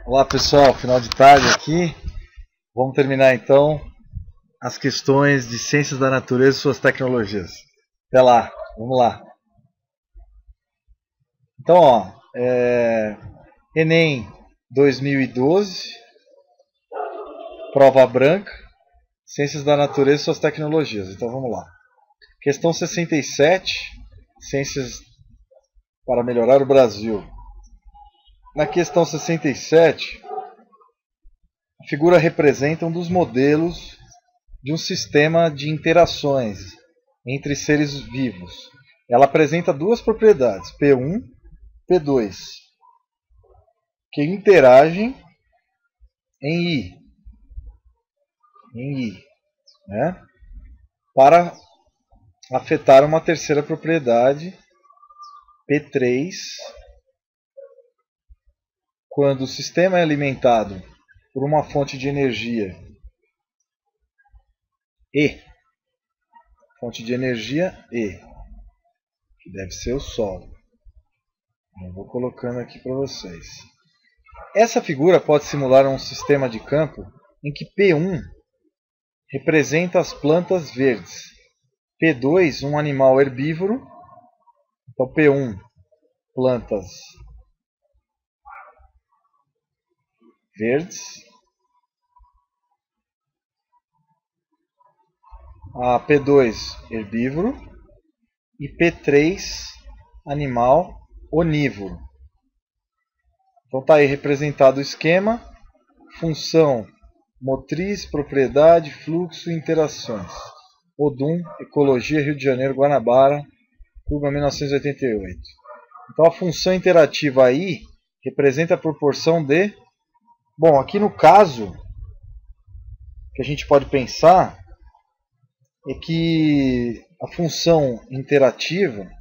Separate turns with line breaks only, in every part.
Olá pessoal, final de tarde aqui. Vamos terminar então as questões de ciências da natureza e suas tecnologias. Até lá, vamos lá. Então, Enem 2012, prova branca, ciências da natureza e suas tecnologias. Então vamos lá. Questão 67, ciências para melhorar o Brasil. Na questão 67, a figura representa um dos modelos de um sistema de interações entre seres vivos. Ela apresenta duas propriedades, P1 e P2, que interagem em I, né? Para afetar uma terceira propriedade, P3, quando o sistema é alimentado por uma fonte de energia E, que deve ser o Sol. Eu vou colocando aqui para vocês. Essa figura pode simular um sistema de campo em que P1 representa as plantas verdes, P2 um animal herbívoro, então P1 plantas verdes, a P2 herbívoro e P3 animal onívoro. Então está aí representado o esquema, função motriz, propriedade, fluxo e interações. Odum, Ecologia, Rio de Janeiro, Guanabara, Cuba, 1988. Então a função interativa aí representa a proporção de... Bom, aqui no caso, que a gente pode pensar é que a função interativa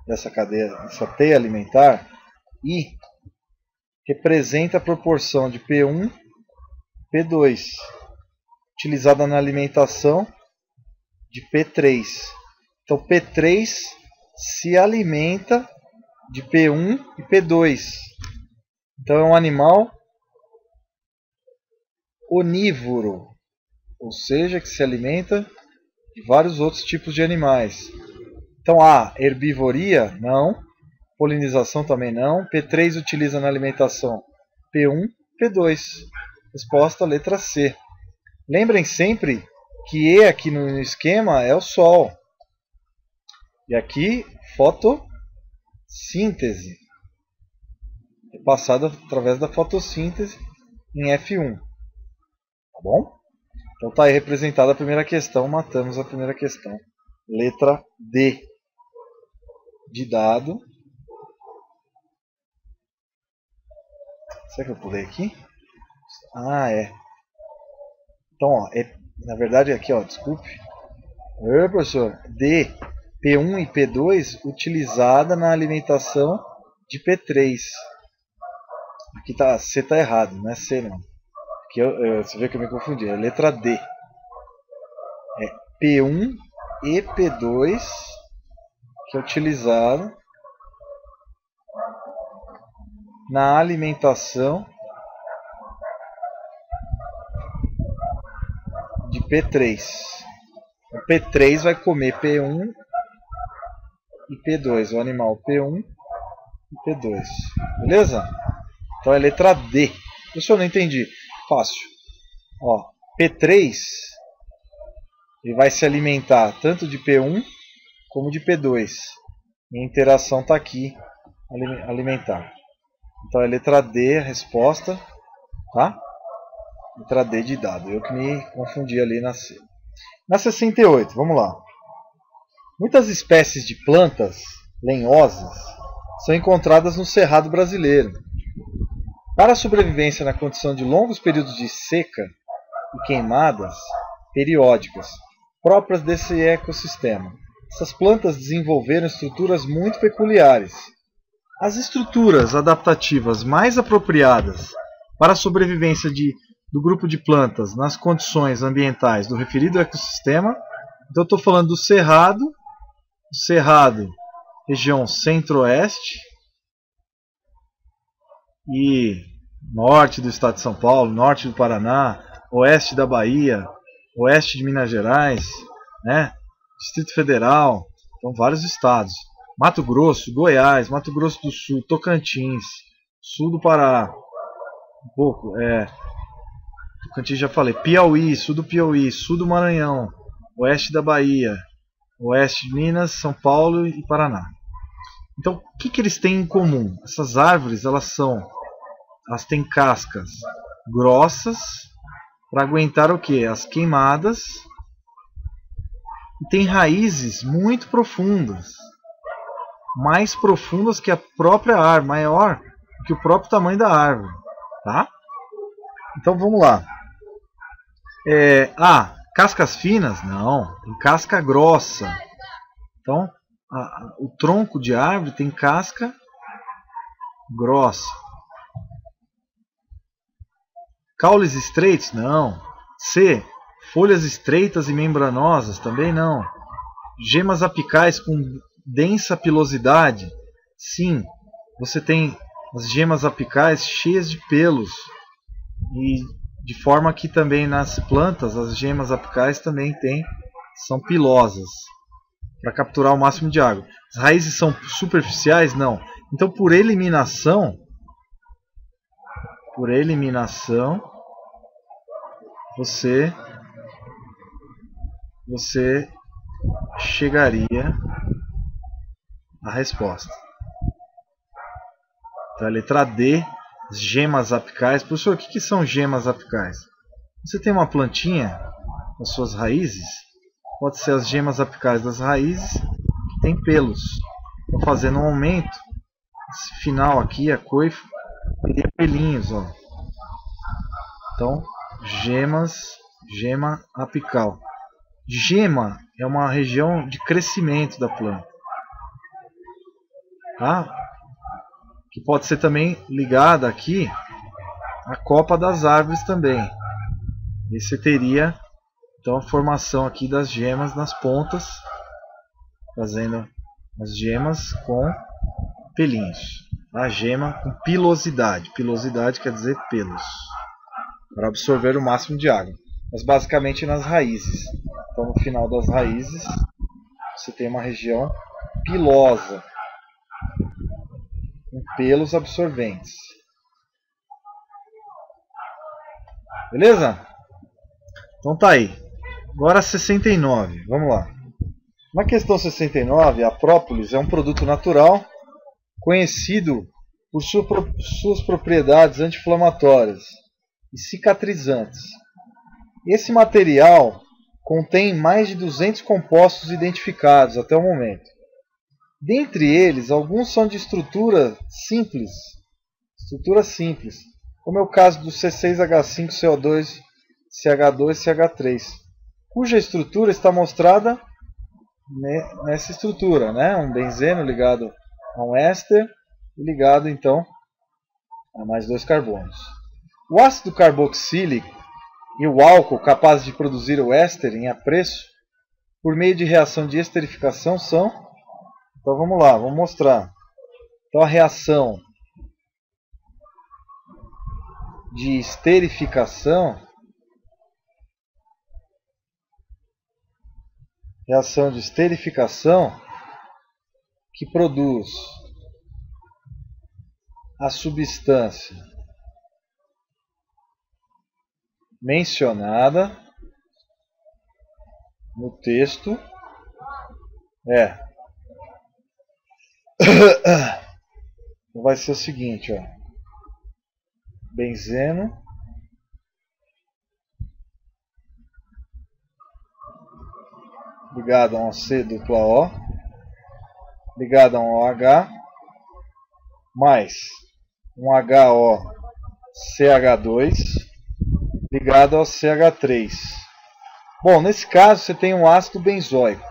dessa cadeia, dessa teia alimentar, I, representa a proporção de P1 e P2, utilizada na alimentação de P3. Então P3 se alimenta de P1 e P2. Então é um animal onívoro, ou seja, que se alimenta de vários outros tipos de animais. Então herbivoria, não. Polinização também não. P3 utiliza na alimentação P1 e P2. Resposta letra C. Lembrem sempre que E aqui no esquema é o Sol. E aqui fotossíntese. É passada através da fotossíntese em F1. Tá bom? Então está aí representada a primeira questão. Matamos a primeira questão. Letra D de dado. Será que eu pulei aqui? É. Então, na verdade aqui, desculpe. Professor, D, P1 e P2 utilizada na alimentação de P3. Aqui tá, C está errado, não é C não. Aqui você vê que eu me confundi, é letra D. É P1 e P2 que é utilizado na alimentação de P3. O P3 vai comer P1 e P2, o animal P1 e P2. Beleza? Então é letra D. Pessoal, não entendi. Fácil. P3 ele vai se alimentar tanto de P1 como de P2. E a interação está aqui, alimentar. Então é letra D a resposta, tá? Letra D de dado. Eu que me confundi ali na C. Na 68, vamos lá. Muitas espécies de plantas lenhosas são encontradas no Cerrado brasileiro. Para a sobrevivência na condição de longos períodos de seca e queimadas periódicas próprias desse ecossistema, essas plantas desenvolveram estruturas muito peculiares. As estruturas adaptativas mais apropriadas para a sobrevivência do grupo de plantas nas condições ambientais do referido ecossistema, então eu estou falando do cerrado região centro-oeste e norte do estado de São Paulo, norte do Paraná, oeste da Bahia, oeste de Minas Gerais, né? Distrito Federal, então vários estados. Mato Grosso, Goiás, Mato Grosso do Sul, Tocantins, sul do Pará, um pouco, Tocantins já falei, Piauí, sul do Maranhão, oeste da Bahia, oeste de Minas, São Paulo e Paraná. Então, o que eles têm em comum? Essas árvores, elas têm cascas grossas para aguentar o que? As queimadas, e tem raízes muito profundas, mais profundas que a própria árvore, maior que o próprio tamanho da árvore, tá? Então vamos lá. Cascas finas? Não, tem casca grossa. Então o tronco de árvore tem casca grossa. Caules estreitos? Não. C. Folhas estreitas e membranosas? Também não. Gemas apicais com densa pilosidade? Sim. Você tem as gemas apicais cheias de pelos. E de forma que também nas plantas as gemas apicais também são pilosas, para capturar o máximo de água. As raízes são superficiais? Não. Então por eliminação você chegaria à resposta. Então a letra D, gemas apicais. Professor, o que são gemas apicais? Você tem uma plantinha com as suas raízes, pode ser as gemas apicais das raízes que tem pelos. Estou fazendo um aumento. Esse final aqui, a coifa, teria pelinhos, ó. Então, gema apical. Gema é uma região de crescimento da planta, tá? Que pode ser também ligada aqui à copa das árvores também. E você teria então a formação aqui das gemas nas pontas, fazendo as gemas com pelinhos. A gema com pilosidade. Pilosidade quer dizer pelos, para absorver o máximo de água. Mas basicamente nas raízes. Então no final das raízes você tem uma região pilosa, com pelos absorventes. Beleza? Então tá aí. Agora 69. Vamos lá. Na questão 69, a própolis é um produto natural conhecido por suas propriedades anti-inflamatórias e cicatrizantes. Esse material contém mais de 200 compostos identificados até o momento. Dentre eles, alguns são de estrutura simples, como é o caso do C6H5CO2, CH2 e CH3, cuja estrutura está mostrada nessa estrutura, né? Um benzeno ligado a um éster e ligado então a mais dois carbonos. O ácido carboxílico e o álcool capazes de produzir o éster em apreço por meio de reação de esterificação são... Então vamos lá, vamos mostrar. Então a reação de esterificação que produz a substância mencionada no texto vai ser o seguinte, ó. Benzeno ligado a um C2O ligado a um OH mais um HOCH2 ligado ao CH3. Bom, nesse caso você tem um ácido benzoico.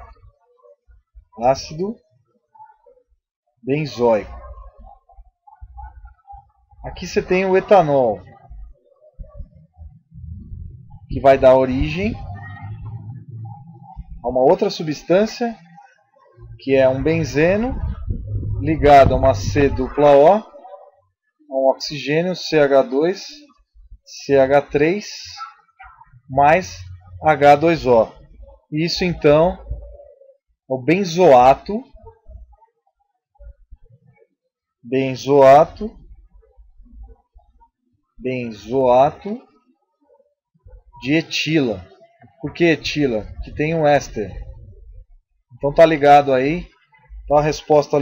Aqui você tem o etanol, que vai dar origem a uma outra substância, que é um benzeno ligado a uma C dupla O, a um oxigênio, CH2, CH3, mais H2O. Isso então é o benzoato de etila. Por que etila? Que tem um éster. Então tá ligado aí. Então a resposta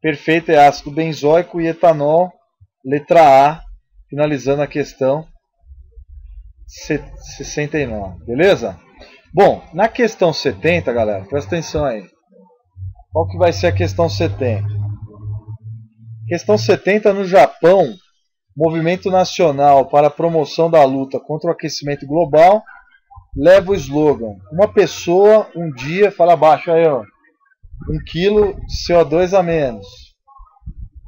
perfeita é ácido benzoico e etanol, letra A, finalizando a questão 69, beleza? Bom, na questão 70, galera, presta atenção aí. Qual que vai ser a questão 70? Questão 70, no Japão, Movimento Nacional para a Promoção da Luta contra o Aquecimento Global leva o slogan: uma pessoa, um dia, fala abaixo aí, ó, 1 kg de CO2 a menos.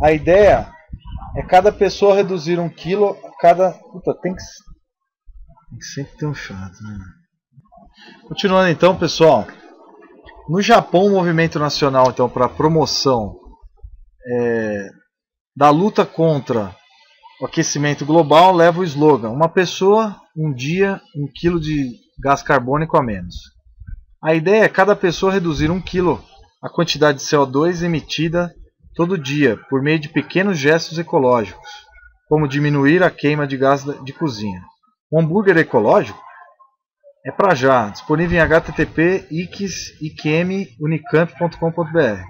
A ideia é cada pessoa reduzir 1 kg a cada... Puta, tem que sempre ter um chato, né? Continuando então, pessoal. No Japão, o movimento nacional então, para a promoção da luta contra o aquecimento global leva o slogan: uma pessoa, um dia, 1 kg de gás carbônico a menos. A ideia é cada pessoa reduzir 1 kg a quantidade de CO2 emitida todo dia por meio de pequenos gestos ecológicos, como diminuir a queima de gás de cozinha. O hambúrguer ecológico é para já, disponível em http://iqm-unicamp.com.br.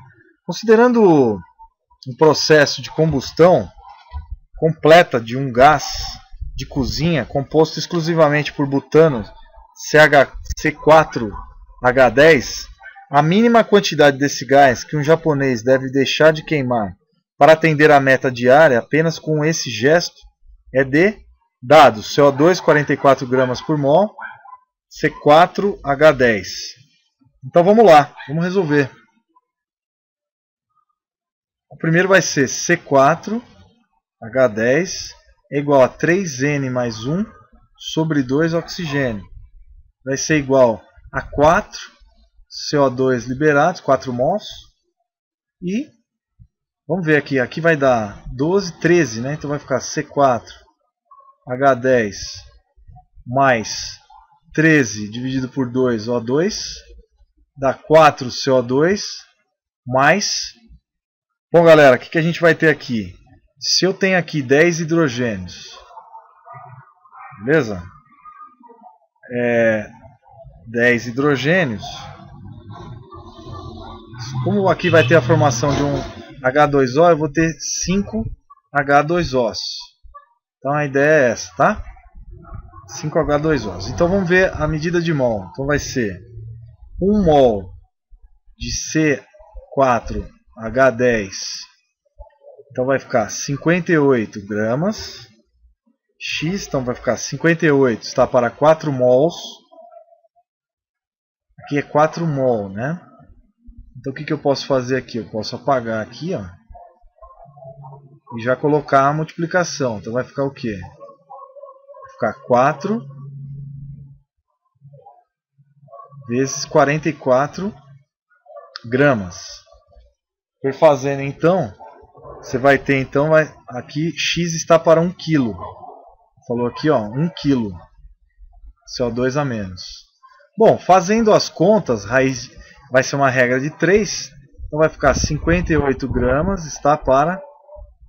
Considerando um processo de combustão completa de um gás de cozinha composto exclusivamente por butano C4H10, a mínima quantidade desse gás que um japonês deve deixar de queimar para atender a meta diária apenas com esse gesto é de dados CO2 44 gramas por mol, C4H10. Então vamos lá, vamos resolver. O primeiro vai ser C4H10 é igual a 3N mais 1 sobre 2 oxigênio. Vai ser igual a 4 CO2 liberados, 4 mols. E vamos ver aqui, aqui vai dar 12, 13, né? Então vai ficar C4H10 mais 13 dividido por 2, O2, dá 4 CO2 mais... Bom, galera, o que a gente vai ter aqui? Se eu tenho aqui 10 hidrogênios, beleza? 10 hidrogênios. Como aqui vai ter a formação de um H2O, eu vou ter 5 H2Os. Então a ideia é essa, tá? 5 H2Os. Então vamos ver a medida de mol. Então vai ser 1 mol de C4H10. Então vai ficar 58 gramas. X, então vai ficar 58, está para 4 mols. Aqui é 4 mol, né? Então o que eu posso fazer aqui? Eu posso apagar aqui, ó, e já colocar a multiplicação. Então vai ficar o quê? Vai ficar 4 vezes 44 gramas. Por fazendo então, você vai ter então, aqui X está para 1 kg. Falou aqui, ó, 1 kg CO2 a menos. Bom, fazendo as contas, raiz vai ser uma regra de 3. Então vai ficar 58 gramas está para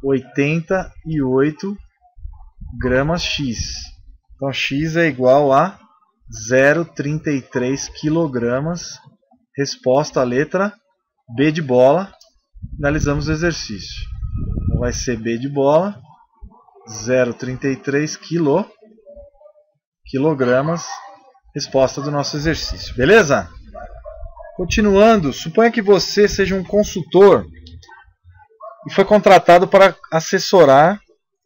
88 gramas X. Então X é igual a 0,33 kg. Resposta à letra B de bola. Finalizamos o exercício. Então vai ser B de bola, 0,33 quilogramas. Resposta do nosso exercício. Beleza? Continuando, suponha que você seja um consultor e foi contratado para assessorar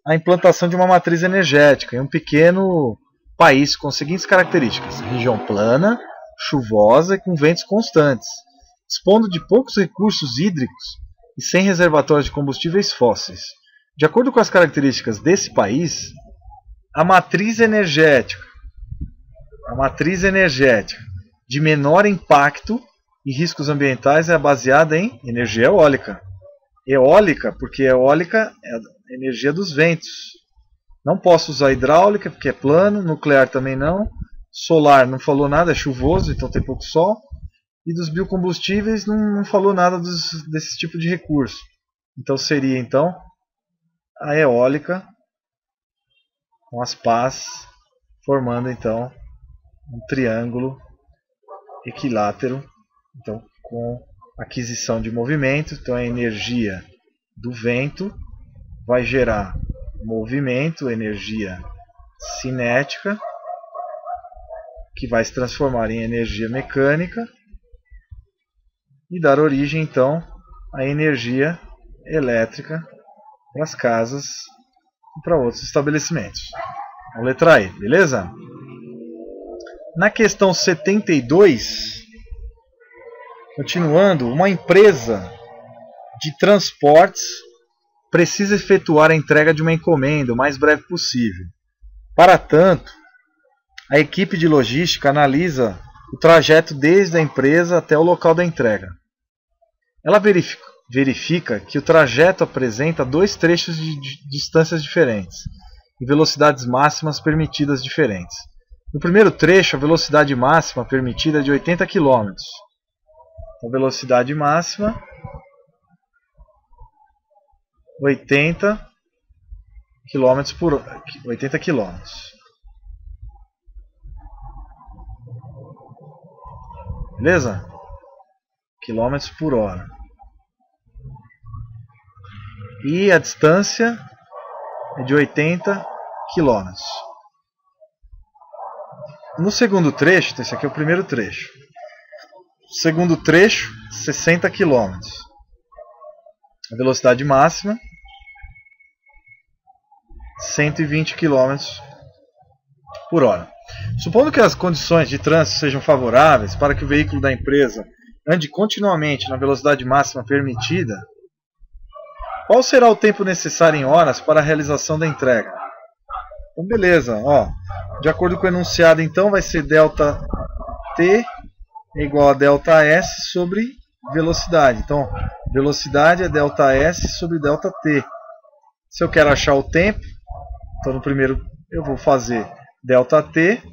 a implantação de uma matriz energética em um pequeno país com as seguintes características: região plana, chuvosa e com ventos constantes, dispondo de poucos recursos hídricos e sem reservatórios de combustíveis fósseis. De acordo com as características desse país, a matriz energética de menor impacto e riscos ambientais é baseada em energia eólica. Eólica, porque eólica é a energia dos ventos. Não posso usar hidráulica, porque é plano. Nuclear também não. Solar não falou nada, é chuvoso, então tem pouco sol. E dos biocombustíveis não falou nada desse tipo de recurso. Então seria então a eólica com as pás formando então um triângulo equilátero, então com aquisição de movimento. Então a energia do vento vai gerar movimento, energia cinética, que vai se transformar em energia mecânica e dar origem então à energia elétrica para as casas e para outros estabelecimentos. Então, letra E, beleza? Na questão 72, continuando, uma empresa de transportes precisa efetuar a entrega de uma encomenda o mais breve possível. Para tanto, a equipe de logística analisa o trajeto desde a empresa até o local da entrega. Ela verifica que o trajeto apresenta dois trechos de distâncias diferentes e velocidades máximas permitidas diferentes. No primeiro trecho, a velocidade máxima permitida é de 80 km. A velocidade máxima 80 km por 80 km. Beleza? Quilômetros por hora. E a distância é de 80 km. No segundo trecho, esse aqui é o primeiro trecho. Segundo trecho, 60 km. A velocidade máxima 120 km por hora. Supondo que as condições de trânsito sejam favoráveis para que o veículo da empresa ande continuamente na velocidade máxima permitida, qual será o tempo necessário em horas para a realização da entrega? Então, beleza. Ó, de acordo com o enunciado, então, vai ser ΔT é igual a ΔS sobre velocidade. Então, velocidade é ΔS sobre ΔT. Se eu quero achar o tempo, então no primeiro eu vou fazer ΔT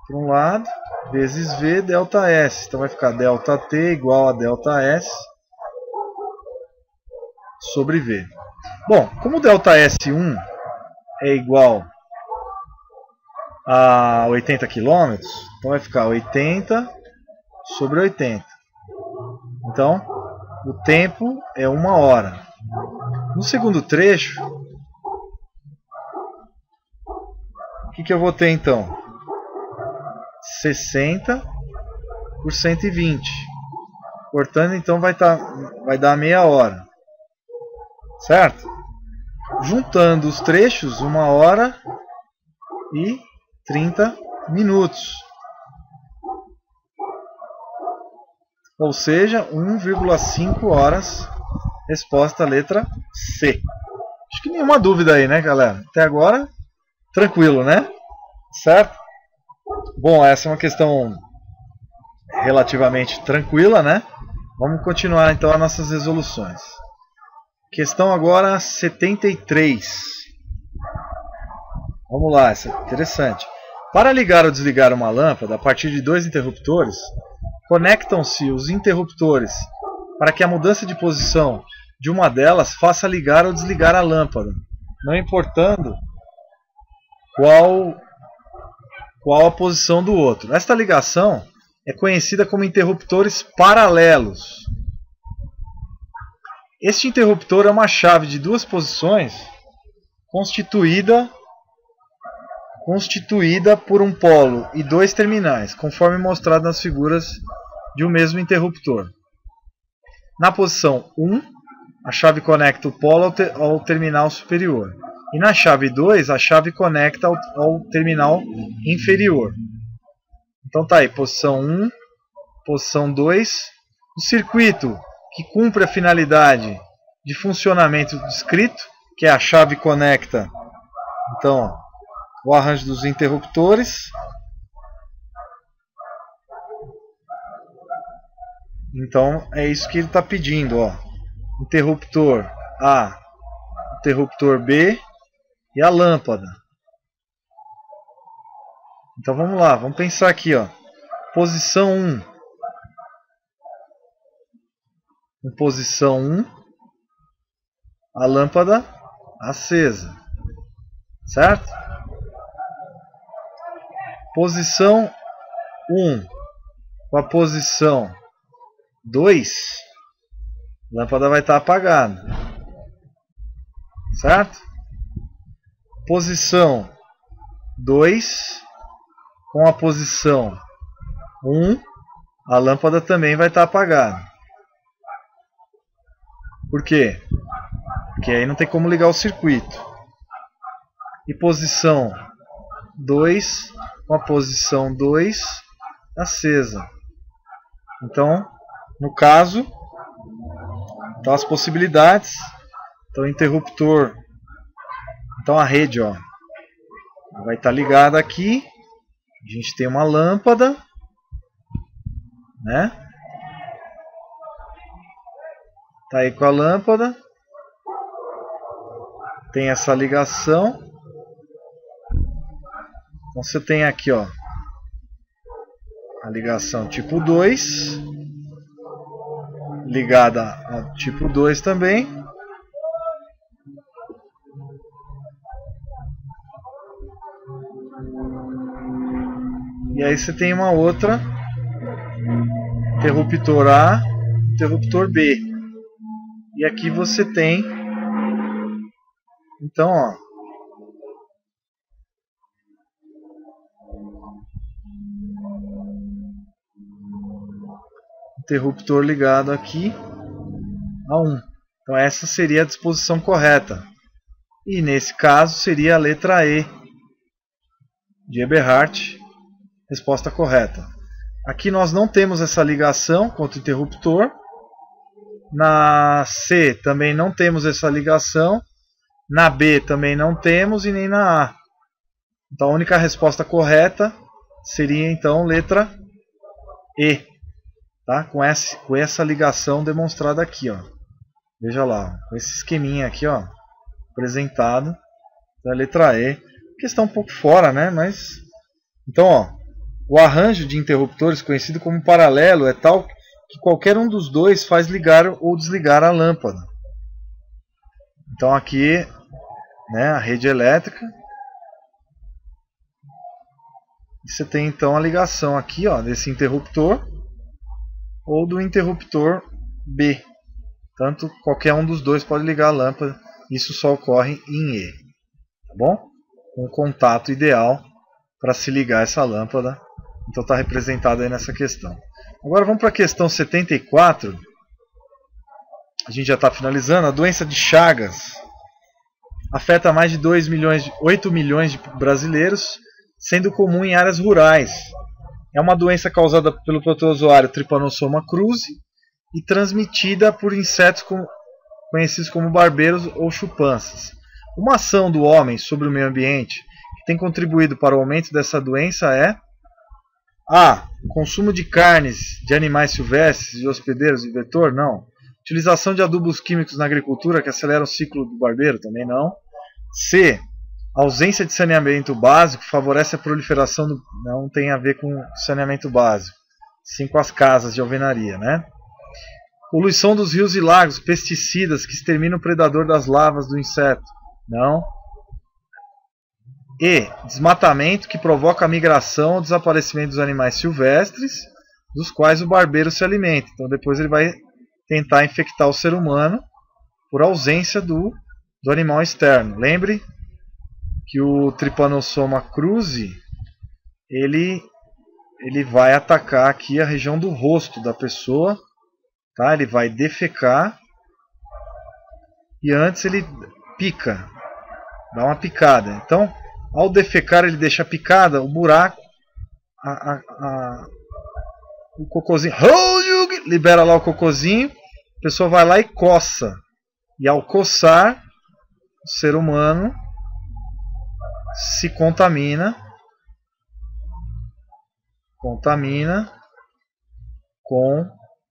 por um lado, vezes V ΔS. Então vai ficar ΔT igual a ΔS sobre V. Bom, como ΔS1 é igual a 80 km, então vai ficar 80 sobre 80. Então, o tempo é 1 hora. No segundo trecho, o que eu vou ter então? 60 por 120. Portanto, então vai dar meia hora. Certo? Juntando os trechos, 1 hora e 30 minutos. Ou seja, 1,5 horas. Resposta letra C. Acho que nenhuma dúvida aí, né, galera? Até agora, tranquilo, né? Certo? Bom, essa é uma questão relativamente tranquila, né? Vamos continuar então as nossas resoluções. Questão agora 73. Vamos lá, essa é interessante. Para ligar ou desligar uma lâmpada a partir de dois interruptores, conectam-se os interruptores para que a mudança de posição de uma delas faça ligar ou desligar a lâmpada, não importando qual a posição do outro. Esta ligação é conhecida como interruptores paralelos. Este interruptor é uma chave de duas posições constituída por um polo e dois terminais, conforme mostrado nas figuras de um mesmo interruptor. Na posição 1, a chave conecta o polo ao terminal superior. E na chave 2, a chave conecta ao terminal inferior. Então tá aí, posição 1, posição 2. O circuito que cumpre a finalidade de funcionamento descrito, que é a chave conecta, então, o arranjo dos interruptores. Então é isso que ele está pedindo, ó. interruptor A, interruptor B e a lâmpada. Então vamos lá, vamos pensar aqui, ó. Posição 1. Em posição 1, a lâmpada acesa. Certo? Posição 1 com a posição 2, a lâmpada vai estar apagada. Certo? Posição 2 com a posição 1, a lâmpada também vai estar apagada. Por quê? Porque aí não tem como ligar o circuito. E posição 2 com a posição 2 acesa. Então, no caso, então as possibilidades. Então o interruptor, então a rede, ó, vai estar ligada aqui. A gente tem uma lâmpada, né? Tá aí com a lâmpada. Tem essa ligação. Então você tem aqui, ó, a ligação tipo 2 ligada ao tipo 2 também. E aí você tem uma outra, interruptor A, interruptor B. E aqui você tem, então, ó, interruptor ligado aqui a 1. Então essa seria a disposição correta. E nesse caso seria a letra E de Eberhardt, resposta correta. Aqui nós não temos essa ligação contra o interruptor. Na C também não temos essa ligação. Na B também não temos e nem na A. Então a única resposta correta seria então letra E. Tá? Com essa ligação demonstrada aqui, ó. Veja lá, com esse esqueminha aqui, ó, apresentado, da letra E, que está um pouco fora, né? Mas então, ó, o arranjo de interruptores conhecido como paralelo é tal que qualquer um dos dois faz ligar ou desligar a lâmpada. Então aqui, né, a rede elétrica. E você tem então a ligação aqui, ó, desse interruptor ou do interruptor B. Tanto qualquer um dos dois pode ligar a lâmpada. Isso só ocorre em E. Tá bom? Um contato ideal para se ligar essa lâmpada. Então está representado aí nessa questão. Agora vamos para a questão 74. A gente já está finalizando. A doença de Chagas afeta mais de 8 milhões de brasileiros, sendo comum em áreas rurais. É uma doença causada pelo protozoário Trypanosoma cruzi e transmitida por insetos conhecidos como barbeiros ou chupanças. Uma ação do homem sobre o meio ambiente que tem contribuído para o aumento dessa doença é: A. Consumo de carnes de animais silvestres, de hospedeiros e vetor? Não. Utilização de adubos químicos na agricultura que aceleram o ciclo do barbeiro? Também não. C. Ausência de saneamento básico favorece a proliferação do... Não tem a ver com saneamento básico, sim com as casas de alvenaria, né? Poluição dos rios e lagos, pesticidas que exterminam o predador das larvas do inseto? Não. E. Desmatamento que provoca a migração ou desaparecimento dos animais silvestres, dos quais o barbeiro se alimenta. Então depois ele vai tentar infectar o ser humano por ausência do animal externo. Lembre que o Trypanosoma cruzi ele vai atacar aqui a região do rosto da pessoa, tá? Ele vai defecar e antes ele pica, dá uma picada. Então, ao defecar ele deixa picada o buraco, o cocôzinho, libera lá o cocôzinho, a pessoa vai lá e coça. E ao coçar, o ser humano se contamina com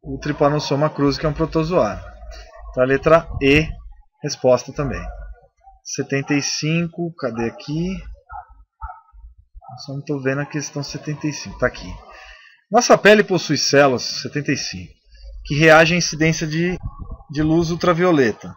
o Trypanosoma cruzi, que é um protozoário. Então a letra E, resposta também. 75, cadê aqui? Só não estou vendo a questão 75, está aqui. Nossa pele possui células, 75, que reagem à incidência de luz ultravioleta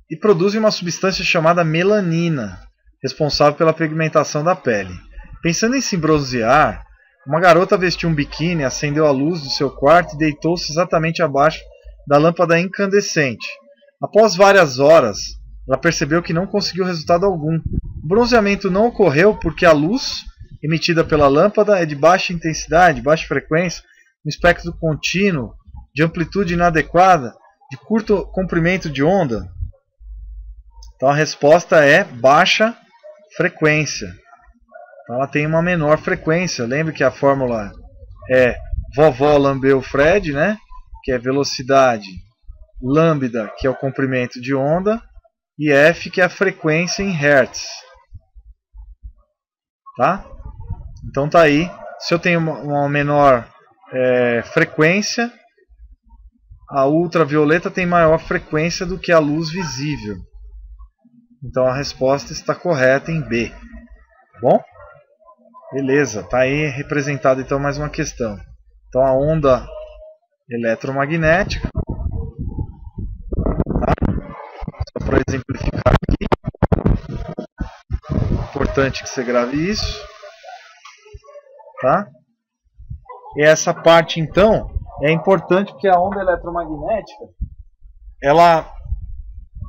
e produzem uma substância chamada melanina, responsável pela pigmentação da pele. Pensando em se bronzear, uma garota vestiu um biquíni, acendeu a luz do seu quarto e deitou-se exatamente abaixo da lâmpada incandescente. Após várias horas, ela percebeu que não conseguiu resultado algum. O bronzeamento não ocorreu porque a luz emitida pela lâmpada é de baixa intensidade, baixa frequência, um espectro contínuo, de amplitude inadequada, de curto comprimento de onda. Então a resposta é baixa frequência. Então ela tem uma menor frequência. Lembre que a fórmula é vovó lambeu Fred, né? Que é velocidade, lambda, que é o comprimento de onda, e F, que é a frequência em Hertz. Tá? Então tá aí. Se eu tenho uma menor frequência, a ultravioleta tem maior frequência do que a luz visível. Então a resposta está correta em B. Bom? Beleza, tá aí representado então mais uma questão. Então a onda eletromagnética, tá? Só para exemplificar aqui, importante que você grave isso, tá? E essa parte então é importante porque a onda eletromagnética, ela,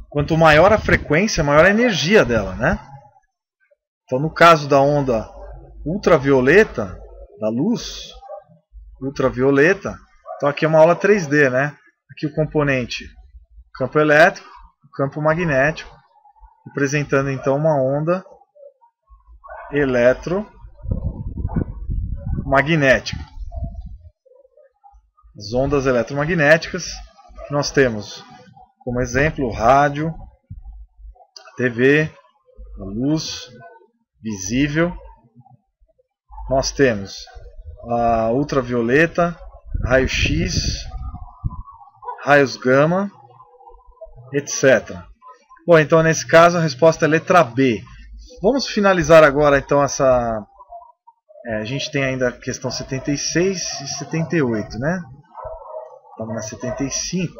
quanto maior a frequência, maior a energia dela, né? Então no caso da onda ultravioleta, da luz ultravioleta, então aqui é uma aula 3D, né? Aqui o componente campo elétrico, campo magnético, representando então uma onda eletromagnética. As ondas eletromagnéticas que nós temos como exemplo o rádio, a TV, a luz visível. Nós temos a ultravioleta, raio-x, raios gama, etc. Bom, então nesse caso a resposta é letra B. Vamos finalizar agora então essa... a gente tem ainda a questão 76 e 78, né? Estamos na 75.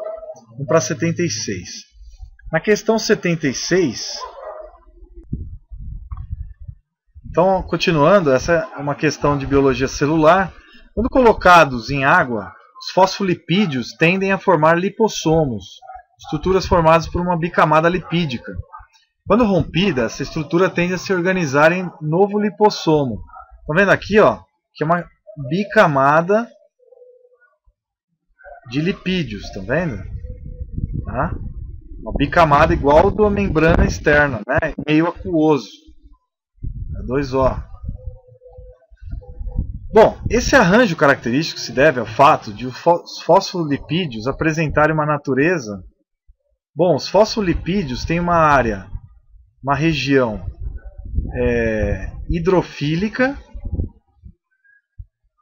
Vamos para 76. Na questão 76... Então, continuando, essa é uma questão de biologia celular. Quando colocados em água, os fosfolipídios tendem a formar lipossomos, estruturas formadas por uma bicamada lipídica. Quando rompida, essa estrutura tende a se organizar em novo lipossomo. Estão vendo aqui, ó, que é uma bicamada de lipídios, estão vendo? Tá? Uma bicamada igual a da membrana externa, né? Meio aquoso. 2O. Bom, esse arranjo característico se deve ao fato de os fosfolipídios apresentarem uma natureza... Bom, os fosfolipídios têm uma área, uma região hidrofílica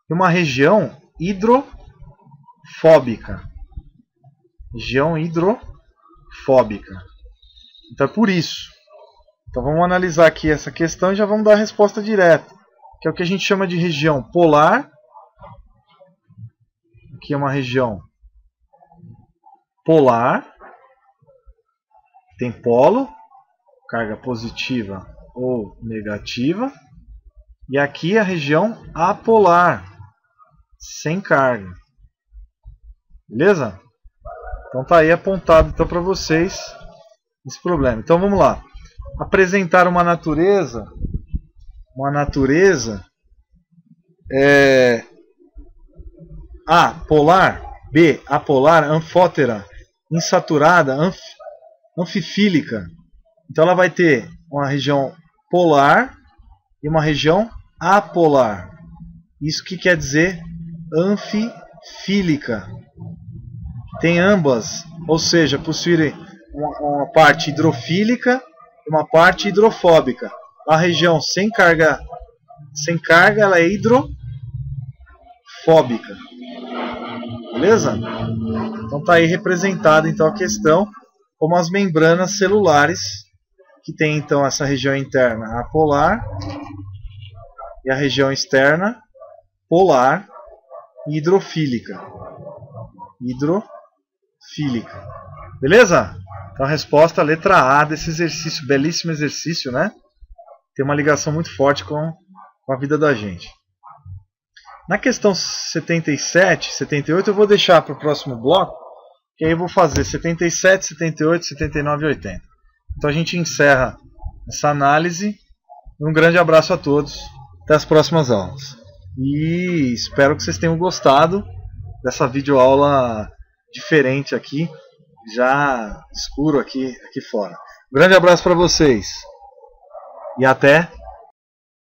e uma região hidrofóbica. Região hidrofóbica. Então é por isso. Então vamos analisar aqui essa questão e já vamos dar a resposta direta, que é o que a gente chama de região polar. Aqui é uma região polar, tem polo, carga positiva ou negativa, e aqui é a região apolar, sem carga. Beleza? Então tá aí apontado então para vocês esse problema. Então vamos lá. Apresentar uma natureza A, polar, B, apolar, anfótera, insaturada, anfifílica. Então ela vai ter uma região polar e uma região apolar. Isso que quer dizer anfifílica. Tem ambas, ou seja, possuírem uma parte hidrofílica e uma parte hidrofóbica. A região sem carga ela é hidrofóbica. Beleza? Então está aí representada então a questão como as membranas celulares, que tem então essa região interna apolar e a região externa polar e hidrofílica. Beleza? Então a resposta, a letra A desse exercício, belíssimo exercício, né? Tem uma ligação muito forte com a vida da gente. Na questão 77, 78, eu vou deixar para o próximo bloco, que aí eu vou fazer 77, 78, 79 e 80. Então a gente encerra essa análise. Um grande abraço a todos. Até as próximas aulas. E espero que vocês tenham gostado dessa videoaula diferente aqui, já escuro aqui fora. Um grande abraço para vocês. E até